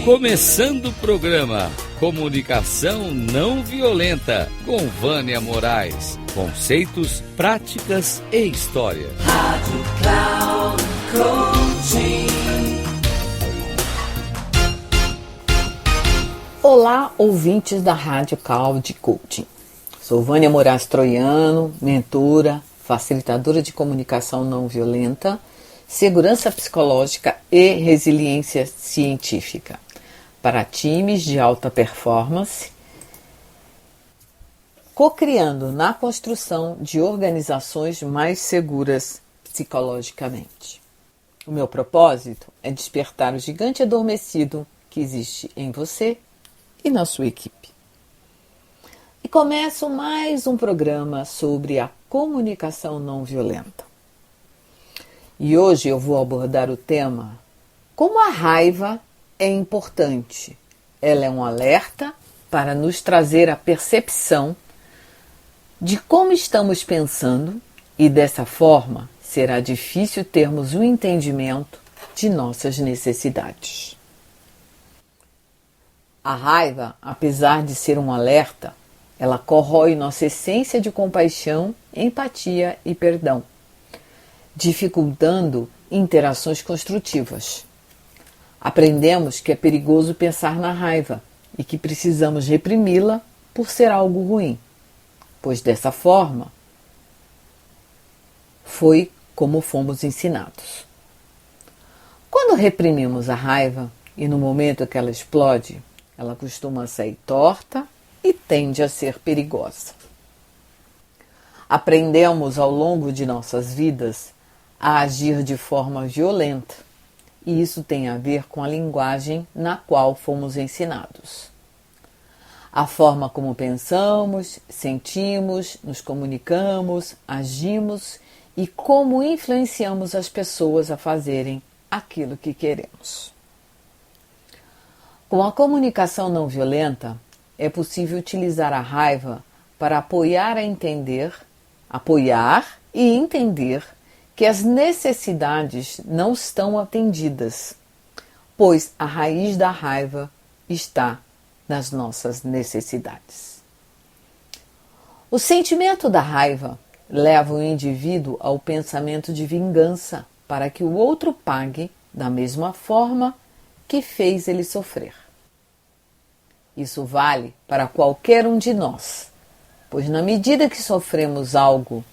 Começando o programa Comunicação Não Violenta, com Vânia Moraes. Conceitos, práticas e história. Rádio Cloud Coaching. Olá, ouvintes da Rádio Cloud Coaching. Sou Vânia Moraes Troiano, mentora, facilitadora de comunicação não violenta, segurança psicológica e resiliência científica para times de alta performance, co-criando na construção de organizações mais seguras psicologicamente. O meu propósito é despertar o gigante adormecido que existe em você e na sua equipe. E começo mais um programa sobre a comunicação não violenta. E hoje eu vou abordar o tema: como a raiva é importante. Ela é um alerta para nos trazer a percepção de como estamos pensando e dessa forma será difícil termos um entendimento de nossas necessidades. A raiva, apesar de ser um alerta, ela corrói nossa essência de compaixão, empatia e perdão, dificultando interações construtivas. Aprendemos que é perigoso pensar na raiva e que precisamos reprimi-la por ser algo ruim, pois dessa forma foi como fomos ensinados. Quando reprimimos a raiva e no momento que ela explode, ela costuma sair torta e tende a ser perigosa. Aprendemos ao longo de nossas vidas a agir de forma violenta, e isso tem a ver com a linguagem na qual fomos ensinados. A forma como pensamos, sentimos, nos comunicamos, agimos e como influenciamos as pessoas a fazerem aquilo que queremos. Com a comunicação não violenta, é possível utilizar a raiva para apoiar e entender que as necessidades não estão atendidas, pois a raiz da raiva está nas nossas necessidades. O sentimento da raiva leva o indivíduo ao pensamento de vingança para que o outro pague da mesma forma que fez ele sofrer. Isso vale para qualquer um de nós, pois na medida que sofremos algo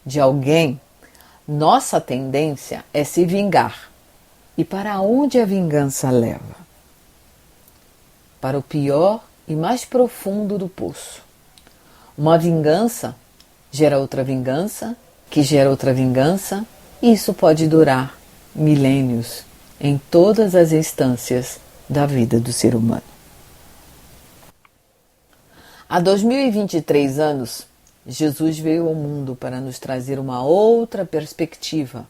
de alguém, nossa tendência é se vingar. E para onde a vingança leva? Para o pior e mais profundo do poço. Uma vingança gera outra vingança, que gera outra vingança, e isso pode durar milênios em todas as instâncias da vida do ser humano. Há 2023 anos, Jesus veio ao mundo para nos trazer uma outra perspectiva.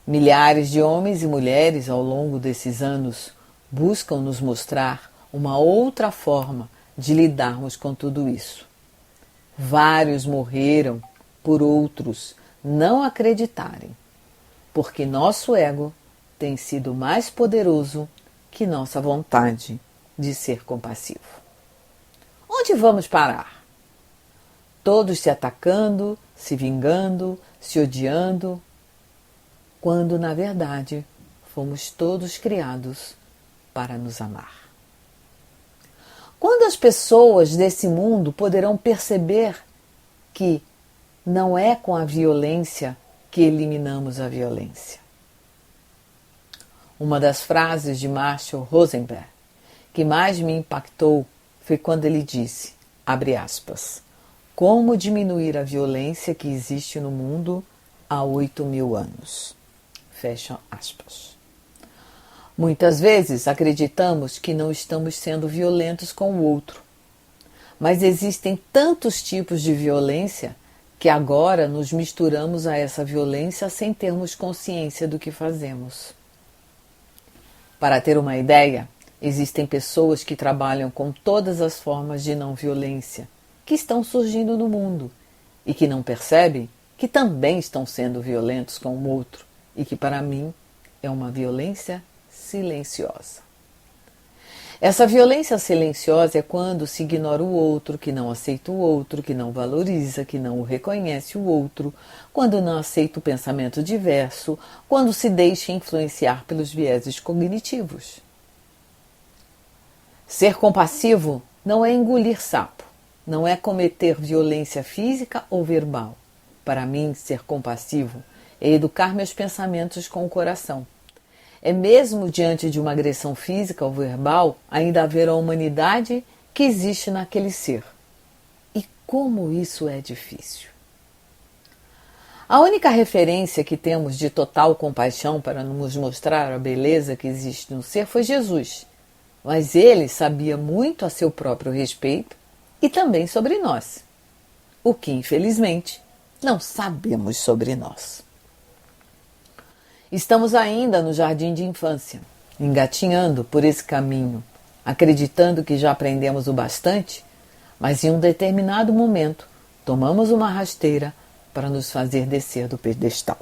Milhares de homens e mulheres ao longo desses anos buscam nos mostrar uma outra forma de lidarmos com tudo isso. Vários morreram por outros não acreditarem, porque nosso ego tem sido mais poderoso que nossa vontade de ser compassivo. Onde vamos parar? Todos se atacando, se vingando, se odiando, quando na verdade fomos todos criados para nos amar. Quando as pessoas desse mundo poderão perceber que não é com a violência que eliminamos a violência? Uma das frases de Marshall Rosenberg que mais me impactou foi quando ele disse, abre aspas, como diminuir a violência que existe no mundo há 8.000 anos. Fecha aspas. Muitas vezes acreditamos que não estamos sendo violentos com o outro, mas existem tantos tipos de violência que agora nos misturamos a essa violência sem termos consciência do que fazemos. Para ter uma ideia, existem pessoas que trabalham com todas as formas de não violência que estão surgindo no mundo e que não percebem que também estão sendo violentos com o outro e que para mim é uma violência silenciosa. Essa violência silenciosa é quando se ignora o outro, que não aceita o outro, que não valoriza, que não o reconhece o outro, quando não aceita o pensamento diverso, quando se deixa influenciar pelos vieses cognitivos. Ser compassivo não é engolir sapo, não é cometer violência física ou verbal. Para mim, ser compassivo é educar meus pensamentos com o coração. É mesmo diante de uma agressão física ou verbal, ainda haver a humanidade que existe naquele ser. E como isso é difícil. A única referência que temos de total compaixão para nos mostrar a beleza que existe no ser foi Jesus. Mas ele sabia muito a seu próprio respeito e também sobre nós. O que, infelizmente, não sabemos sobre nós. Estamos ainda no jardim de infância, engatinhando por esse caminho, acreditando que já aprendemos o bastante, mas em um determinado momento tomamos uma rasteira para nos fazer descer do pedestal.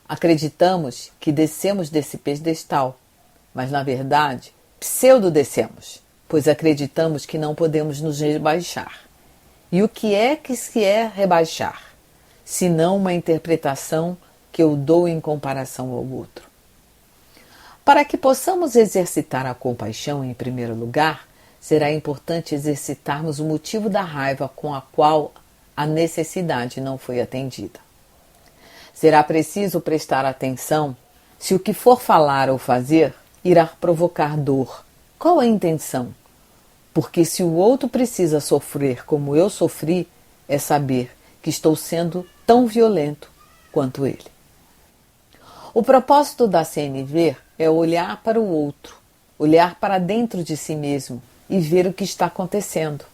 Acreditamos que descemos desse pedestal, mas na verdade pseudo-descemos, pois acreditamos que não podemos nos rebaixar. E o que se é rebaixar, senão uma interpretação que eu dou em comparação ao outro? Para que possamos exercitar a compaixão em primeiro lugar, será importante exercitarmos o motivo da raiva com a qual a necessidade não foi atendida. Será preciso prestar atenção se o que for falar ou fazer irá provocar dor. Qual a intenção? Porque se o outro precisa sofrer como eu sofri, é saber que estou sendo tão violento quanto ele. O propósito da CNV é olhar para o outro, olhar para dentro de si mesmo e ver o que está acontecendo.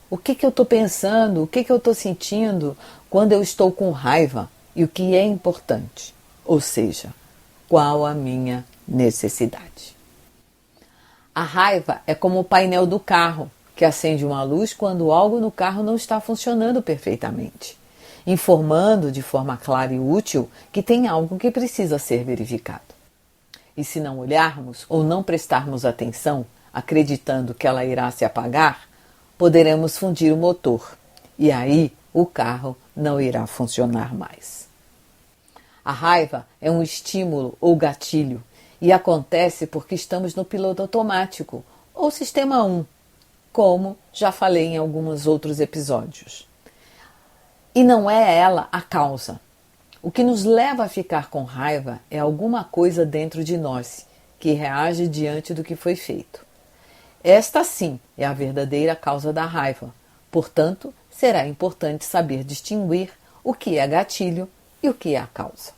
O que eu estou pensando, o que eu estou sentindo quando eu estou com raiva e o que é importante, ou seja, qual a minha necessidade. A raiva é como o painel do carro, que acende uma luz quando algo no carro não está funcionando perfeitamente, informando de forma clara e útil que tem algo que precisa ser verificado. E se não olharmos ou não prestarmos atenção, acreditando que ela irá se apagar, poderemos fundir o motor e aí o carro não irá funcionar mais. A raiva é um estímulo ou gatilho e acontece porque estamos no piloto automático ou sistema 1, como já falei em alguns outros episódios. E não é ela a causa. O que nos leva a ficar com raiva é alguma coisa dentro de nós que reage diante do que foi feito. Esta sim é a verdadeira causa da raiva. Portanto, será importante saber distinguir o que é gatilho e o que é a causa.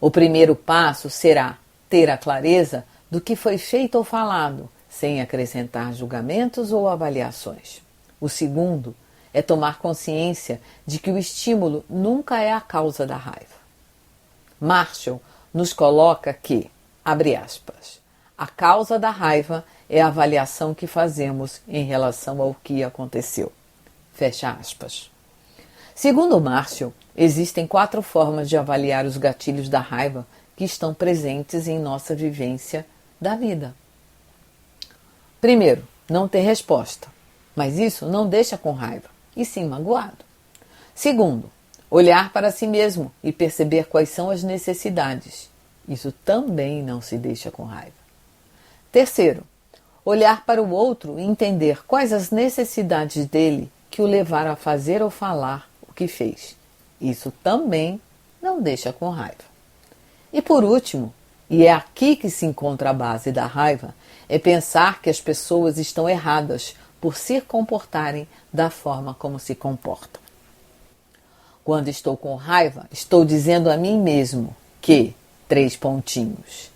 O primeiro passo será ter a clareza do que foi feito ou falado, sem acrescentar julgamentos ou avaliações. O segundo é tomar consciência de que o estímulo nunca é a causa da raiva. Marshall nos coloca que, abre aspas, a causa da raiva é a avaliação que fazemos em relação ao que aconteceu. Fecha aspas. Segundo Marshall, existem 4 formas de avaliar os gatilhos da raiva que estão presentes em nossa vivência da vida. Primeiro, não ter resposta, mas isso não deixa com raiva, e sim magoado. Segundo, olhar para si mesmo e perceber quais são as necessidades. Isso também não se deixa com raiva. Terceiro, olhar para o outro e entender quais as necessidades dele que o levaram a fazer ou falar o que fez. Isso também não deixa com raiva. E por último, e é aqui que se encontra a base da raiva, é pensar que as pessoas estão erradas por se comportarem da forma como se comportam. Quando estou com raiva, estou dizendo a mim mesmo que, 3 pontinhos.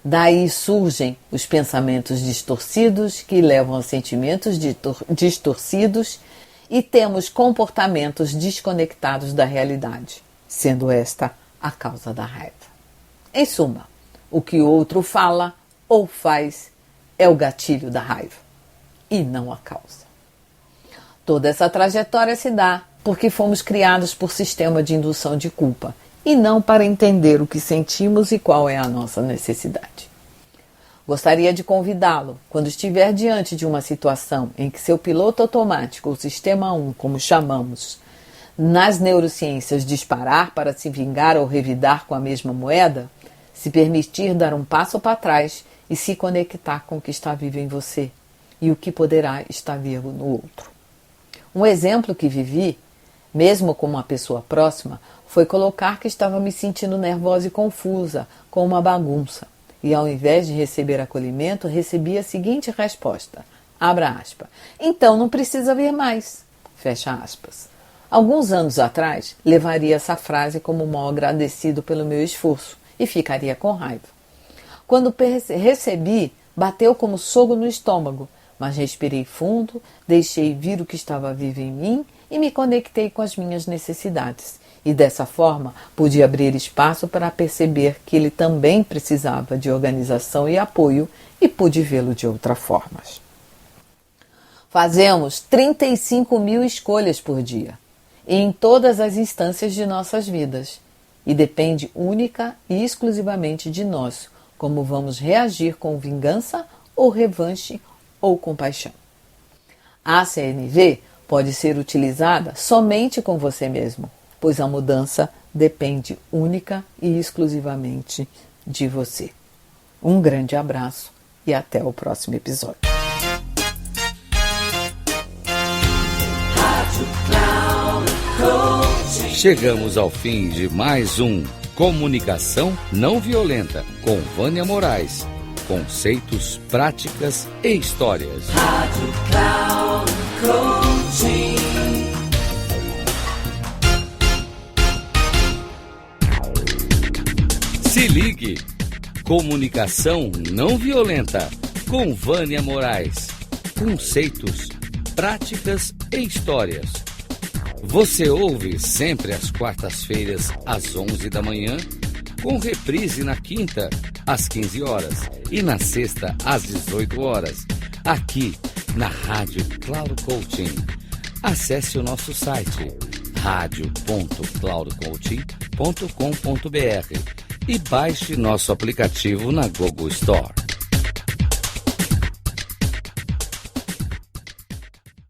Daí surgem os pensamentos distorcidos que levam a sentimentos distorcidos e temos comportamentos desconectados da realidade, sendo esta a causa da raiva. Em suma, o que o outro fala ou faz é o gatilho da raiva e não a causa. Toda essa trajetória se dá porque fomos criados por sistema de indução de culpa e não para entender o que sentimos e qual é a nossa necessidade. Gostaria de convidá-lo, quando estiver diante de uma situação em que seu piloto automático, ou sistema 1, como chamamos, nas neurociências disparar para se vingar ou revidar com a mesma moeda, se permitir dar um passo para trás e se conectar com o que está vivo em você e o que poderá estar vivo no outro. Um exemplo que vivi, mesmo com uma pessoa próxima, foi colocar que estava me sentindo nervosa e confusa, com uma bagunça. E ao invés de receber acolhimento, recebi a seguinte resposta, abra aspas, então não precisa vir mais, fecha aspas. Alguns anos atrás, levaria essa frase como mal agradecido pelo meu esforço e ficaria com raiva. Quando recebi, bateu como soco no estômago, mas respirei fundo, deixei vir o que estava vivo em mim e me conectei com as minhas necessidades. E dessa forma pude abrir espaço para perceber que ele também precisava de organização e apoio e pude vê-lo de outra forma. Fazemos 35 mil escolhas por dia, em todas as instâncias de nossas vidas, e depende única e exclusivamente de nós como vamos reagir com vingança ou revanche ou compaixão. A CNV pode ser utilizada somente com você mesmo, pois a mudança depende única e exclusivamente de você. Um grande abraço e até o próximo episódio. Chegamos ao fim de mais um Comunicação Não Violenta com Vânia Moraes. Conceitos, práticas e histórias. Rádio Cloud Coaching. Se ligue! Comunicação Não Violenta com Vânia Moraes. Conceitos, práticas e histórias. Você ouve sempre às quartas-feiras, às 11 da manhã, com reprise na quinta, às 15 horas e na sexta, às 18 horas, aqui na Rádio Cloud Coaching. Acesse o nosso site radio.cloudcoaching.com.br e baixe nosso aplicativo na Google Store.